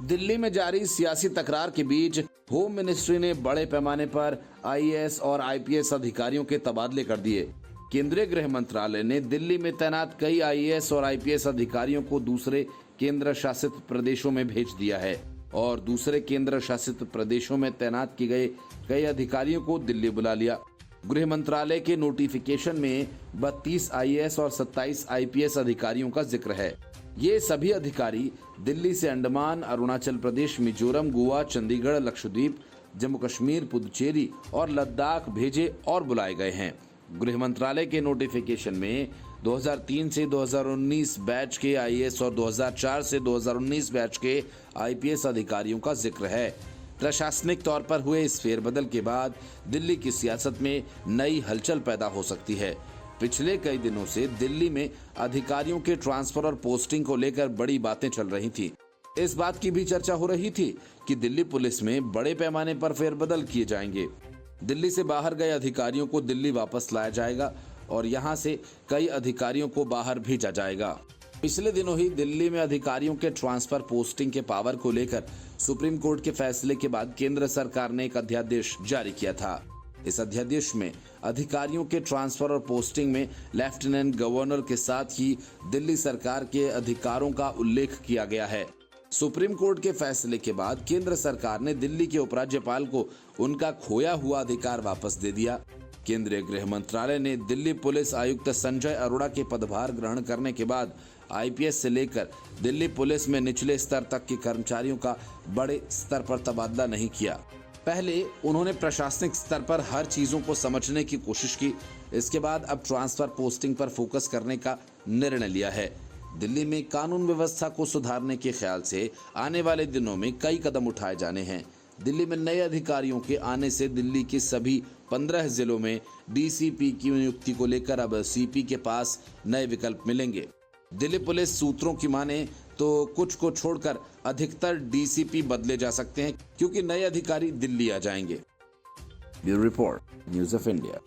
दिल्ली में जारी सियासी तकरार के बीच होम मिनिस्ट्री ने बड़े पैमाने पर आईएएस और आईपीएस अधिकारियों के तबादले कर दिए। केंद्रीय गृह मंत्रालय ने दिल्ली में तैनात कई आईएएस और आईपीएस अधिकारियों को दूसरे केंद्र शासित प्रदेशों में भेज दिया है और दूसरे केंद्र शासित प्रदेशों में तैनात किए गए कई अधिकारियों को दिल्ली बुला लिया। गृह मंत्रालय के नोटिफिकेशन में 32 आईएएस और 27 आईपीएस अधिकारियों का जिक्र है। ये सभी अधिकारी दिल्ली से अंडमान, अरुणाचल प्रदेश, मिजोरम, गोवा, चंडीगढ़, लक्षद्वीप, जम्मू कश्मीर, पुदुचेरी और लद्दाख भेजे और बुलाए गए हैं। गृह मंत्रालय के नोटिफिकेशन में 2003 से 2019 बैच के आईएएस और 2004 से 2019 बैच के आईपीएस अधिकारियों का जिक्र है। प्रशासनिक तौर पर हुए इस फेरबदल के बाद दिल्ली की सियासत में नई हलचल पैदा हो सकती है। पिछले कई दिनों से दिल्ली में अधिकारियों के ट्रांसफर और पोस्टिंग को लेकर बड़ी बातें चल रही थी। इस बात की भी चर्चा हो रही थी कि दिल्ली पुलिस में बड़े पैमाने पर फेरबदल किए जाएंगे। दिल्ली से बाहर गए अधिकारियों को दिल्ली वापस लाया जाएगा और यहां से कई अधिकारियों को बाहर भेजा जाएगा। पिछले दिनों ही दिल्ली में अधिकारियों के ट्रांसफर पोस्टिंग के पावर को लेकर सुप्रीम कोर्ट के फैसले के बाद केंद्र सरकार ने एक अध्यादेश जारी किया था। इस अध्यादेश में अधिकारियों के ट्रांसफर और पोस्टिंग में लेफ्टिनेंट गवर्नर के साथ ही दिल्ली सरकार के अधिकारों का उल्लेख किया गया है। सुप्रीम कोर्ट के फैसले के बाद केंद्र सरकार ने दिल्ली के उपराज्यपाल को उनका खोया हुआ अधिकार वापस दे दिया। केंद्रीय गृह मंत्रालय ने दिल्ली पुलिस आयुक्त संजय अरोड़ा के पदभार ग्रहण करने के बाद आईपीएस से लेकर दिल्ली पुलिस में निचले स्तर तक के कर्मचारियों का बड़े स्तर पर तबादला नहीं किया। पहले उन्होंने प्रशासनिक स्तर पर हर चीजों को समझने की कोशिश की। इसके बाद अब ट्रांसफर पोस्टिंग पर फोकस करने का निर्णय लिया है। दिल्ली में कानून व्यवस्था को सुधारने के ख्याल से आने वाले दिनों में कई कदम उठाए जाने हैं। दिल्ली में नए अधिकारियों के आने से दिल्ली के सभी 15 जिलों में डीसीपी की नियुक्ति को लेकर अब सीपी के पास नए विकल्प मिलेंगे। दिल्ली पुलिस सूत्रों की माने तो कुछ को छोड़कर अधिकतर डीसीपी बदले जा सकते हैं क्योंकि नए अधिकारी दिल्ली आ जाएंगे। Bureau report, news of India.